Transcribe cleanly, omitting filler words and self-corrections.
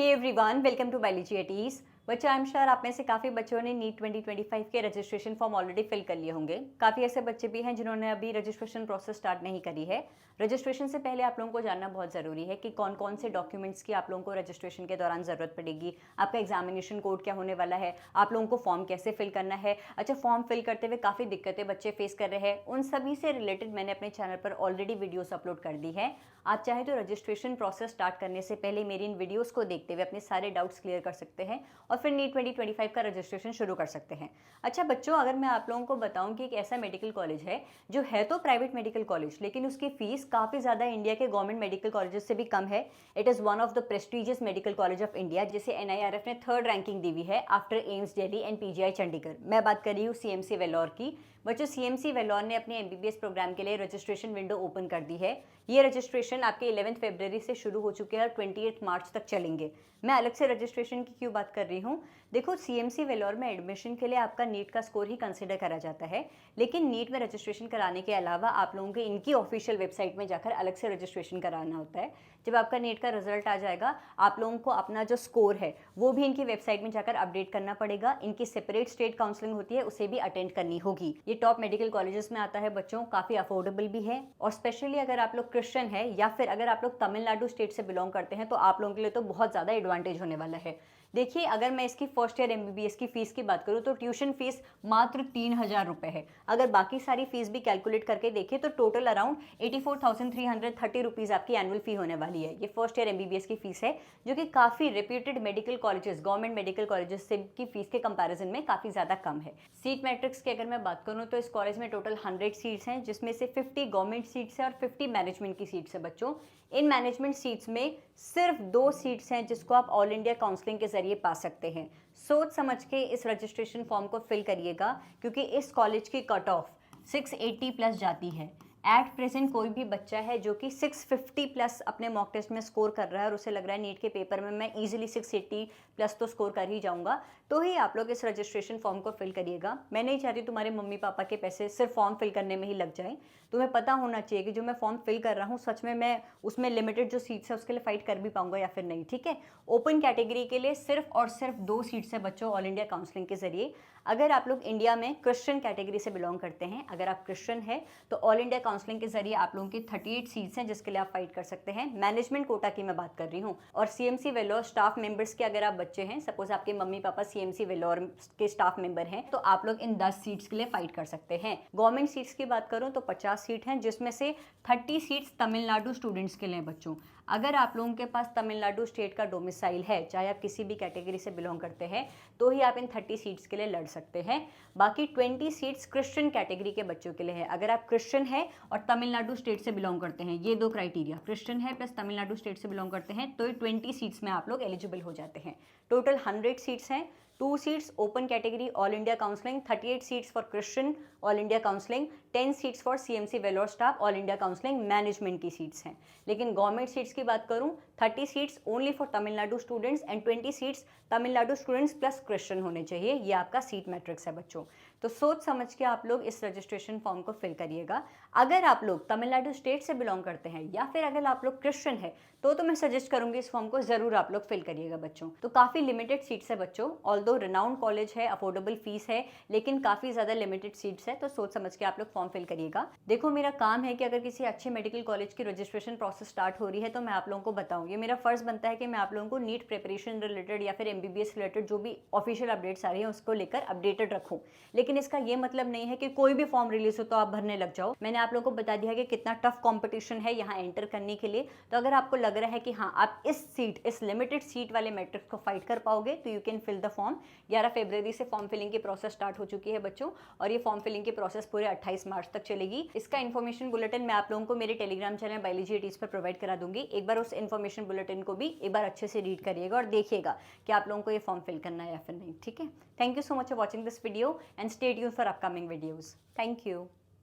Hey everyone, welcome to biology eighties. बच्चों, I am sure आप में से काफ़ी बच्चों ने नीट 2025 के रजिस्ट्रेशन फॉर्म ऑलरेडी फिल कर लिए होंगे। काफ़ी ऐसे बच्चे भी हैं जिन्होंने अभी रजिस्ट्रेशन प्रोसेस स्टार्ट नहीं करी है। रजिस्ट्रेशन से पहले आप लोगों को जानना बहुत ज़रूरी है कि कौन कौन से डॉक्यूमेंट्स की आप लोगों को रजिस्ट्रेशन के दौरान ज़रूरत पड़ेगी, आपका एग्जामिनेशन कोड क्या होने वाला है, आप लोगों को फॉर्म कैसे फिल करना है। अच्छा, फॉर्म फिल करते हुए काफ़ी दिक्कतें बच्चे फेस कर रहे हैं, उन सभी से रिलेटेड मैंने अपने चैनल पर ऑलरेडी वीडियोस अपलोड कर दी है। आप चाहे तो रजिस्ट्रेशन प्रोसेस स्टार्ट करने से पहले मेरी इन वीडियोस को देखते हुए अपने सारे डाउट्स क्लियर कर सकते हैं और फिर नीट 2025 का रजिस्ट्रेशन शुरू कर सकते हैं। अच्छा बच्चों, अगर मैं आप लोगों को बताऊं कि एक ऐसा मेडिकल कॉलेज है जो है तो प्राइवेट मेडिकल कॉलेज, लेकिन उसकी फीस काफ़ी ज़्यादा इंडिया के गवर्नमेंट मेडिकल कॉलेजेस से भी कम है। It is one of the prestigious medical college of India, जिसे NIRF ने 3rd रैंकिंग दी हुई है after AIIMS Delhi and PGI Chandigarh. मैं बात कर रही हूँ CMC वेल्लोर की। बच्चों, CMC वेल्लोर ने अपने MBBS प्रोग्राम के लिए रजिस्ट्रेशन विंडो ओपन कर दी है। ये रजिस्ट्रेशन आपके 11 फरवरी से शुरू हो चुके हैं और 28 मार्च तक चलेंगे। मैं अलग से रजिस्ट्रेशन की क्यों बात कर रही हूँ? देखो, CMC वेल्लोर में एडमिशन के लिए आपका नीट का स्कोर ही कंसिडर करा जाता है, लेकिन नीट में रजिस्ट्रेशन कराने के अलावा आप लोगों को इनकी ऑफिशियल वेबसाइट में जाकर अलग से रजिस्ट्रेशन कराना होता है। जब आपका नीट का रिजल्ट आ जाएगा, आप लोगों को अपना जो स्कोर है वो भी इनकी वेबसाइट में जाकर अपडेट करना पड़ेगा। इनकी सेपरेट स्टेट काउंसलिंग होती है, उसे भी अटेंड करनी होगी। ये टॉप मेडिकल कॉलेजेस में आता है बच्चों, काफ़ी अफोर्डेबल भी है। और स्पेशली अगर आप लोग क्रिश्चियन है या फिर अगर आप लोग तमिलनाडु स्टेट से बिलोंग करते हैं तो आप लोगों के लिए तो बहुत ज़्यादा एडवांटेज होने वाला है। देखिए, अगर मैं इसकी फर्स्ट ईयर MBBS की फीस की बात करूँ तो ट्यूशन फीस मात्र 3000 रुपये है। अगर बाकी सारी फीस भी कैलकुलेट करके देखें तो टोटल अराउंड 84,330 रुपीज़ आपकी एनुअल फी होने वाली है। ये फर्स्ट ईयर MBBS की फीस है, जो कि काफ़ी reputed medical colleges, government medical colleges से की फीस के कंपैरिजन में काफ़ी ज़्यादा कम है। सीट मैट्रिक्स की अगर मैं बात करूँ तो इस कॉलेज में टोटल 100 सीट्स हैं, जिसमें से 50 गवर्नमेंट सीट्स हैं और 50 मैनेजमेंट की सीट्स हैं बच्चों। इन मैनेजमेंट सीट्स में सिर्फ 2 सीट्स हैं जिसको आप ऑल इंडिया काउंसलिंग के जरिए पा सकते हैं। सोच समझ के इस रजिस्ट्रेशन फॉर्म को फिल करिएगा, क्योंकि इस कॉलेज की कट ऑफ 680 प्लस जाती है। एट प्रेजेंट कोई भी बच्चा है जो कि 650 प्लस अपने मॉक टेस्ट में स्कोर कर रहा है और उसे लग रहा है नीट के पेपर में मैं इजीली 680 प्लस तो स्कोर कर ही जाऊंगा, तो ही आप लोग इस रजिस्ट्रेशन फॉर्म को फिल करिएगा। मैं नहीं चाहती तुम्हारे मम्मी पापा के पैसे सिर्फ फॉर्म फिल करने में ही लग जाएं। तुम्हें पता होना चाहिए कि जो मैं फॉर्म फिल कर रहा हूँ सच में मैं उसमें लिमिटेड जो सीट्स है उसके लिए फाइट कर भी पाऊंगा या फिर नहीं। ठीक है, ओपन कैटेगरी के लिए सिर्फ और सिर्फ 2 सीट्स है बच्चों ऑल इंडिया काउंसलिंग के जरिए। अगर आप लोग इंडिया में क्रिश्चियन कैटेगरी से बिलोंग करते हैं, अगर आप क्रिश्चियन है तो ऑल इंडिया काउंसलिंग के जरिए आप लोगों की 38 सीट्स हैं जिसके लिए आप फाइट कर सकते हैं। मैनेजमेंट कोटा की मैं बात कर रही हूँ। और CMC वेल्लोर स्टाफ मेंबर्स के अगर आप बच्चे हैं, सपोज आपके मम्मी पापा CMC वेल्लोर के स्टाफ मेंबर हैं, तो आप लोग इन 10 सीट्स के लिए फाइट कर सकते हैं। गवर्नमेंट सीट्स की बात करूँ तो 50 सीट हैं, जिसमें से 30 सीट्स तमिलनाडु स्टूडेंट्स के लिए बच्चों। अगर आप लोगों के पास तमिलनाडु स्टेट का डोमिसाइल है, चाहे आप किसी भी कैटेगरी से बिलोंग करते हैं, तो ही आप इन 30 सीट्स के लिए लड़ सकते हैं। बाकी 20 सीट्स क्रिश्चियन कैटेगरी के बच्चों के लिए है। अगर आप क्रिश्चियन है और तमिलनाडु स्टेट से बिलोंग करते हैं, ये 2 क्राइटेरिया, क्रिश्चियन है प्लस तमिलनाडु स्टेट से बिलोंग करते हैं, तो ये 20 सीट्स में आप लोग एलिजिबल हो जाते हैं। टोटल 100 सीट्स हैं। 2 seats open category all India counselling, 38 seats for Christian all India counselling, 10 seats for CMC Vellore staff all India counselling management की सीट्स हैं। लेकिन गवर्नमेंट सीट्स की बात करूं, 30 seats only for Tamil Nadu students and 20 seats Tamil Nadu students plus Christian होने चाहिए। ये आपका सीट मैट्रिक्स है बच्चों। तो सोच समझ के आप लोग इस रजिस्ट्रेशन फॉर्म को फिल करिएगा। अगर आप लोग तमिलनाडु स्टेट से बिलोंग करते हैं या फिर अगर आप लोग क्रिश्चियन है तो मैं सजेस्ट करूंगी इस फॉर्म को जरूर आप लोग फिल करिएगा बच्चों। तो काफ़ी लिमिटेड सीट्स है बच्चों, ऑल्दो रिनाउंड कॉलेज है, अफोर्डेबल फीस है, लेकिन काफ़ी ज़्यादा लिमिटेड सीट्स है, तो सोच समझ के आप लोग फॉर्म फिल करिएगा। देखो, मेरा काम है कि अगर किसी अच्छे मेडिकल कॉलेज की रजिस्ट्रेशन प्रोसेस स्टार्ट हो रही है तो मैं आप लोगों को बताऊँ। ये मेरा फर्ज बनता है कि मैं आप लोगों को नीट प्रिपरेशन रिलेटेड या फिर MBBS रिलेटेड जो भी ऑफिशियल अपडेट्स आ रही हैं उसको लेकर अपडेटेड रखूँ। लेकिन इसका ये मतलब नहीं है कि कोई भी फॉर्म रिलीज हो तो आप भरने लग जाओ। मैंने आप लोगों को बता दिया कि कितना टफ कंपटीशन है यहाँ एंटर करने के लिए। तो अगर आपको लग रहा है कि हाँ आप इस लिमिटेड सीट वाले मैट्रिक्स को फाइट कर पाओगे तो you can fill the form. 11 फरवरी से फॉर्म फिलिंग की प्रोसेस स्टार्ट हो चुकी है बच्चों, और ये फॉर्म फिलिंग की प्रोसेस पूरे 28 मार्च तक चलेगी। इसका इन्फॉर्मेशन बुलेटिन मैं आप लोगों को मेरे टेलीग्राम चैनल बायोलॉजी एटीज पर प्रोवाइड करा दूंगी। एक बार उस इन्फॉर्मेशन बुलेटिन को भी एक बार अच्छे से रीड करिएगा और देखिएगा कि आप लोगों को ये फॉर्म फिल करना है या फिर नहीं। ठीक है, thank you so much for watching this video and stay tuned for upcoming videos. Thank you.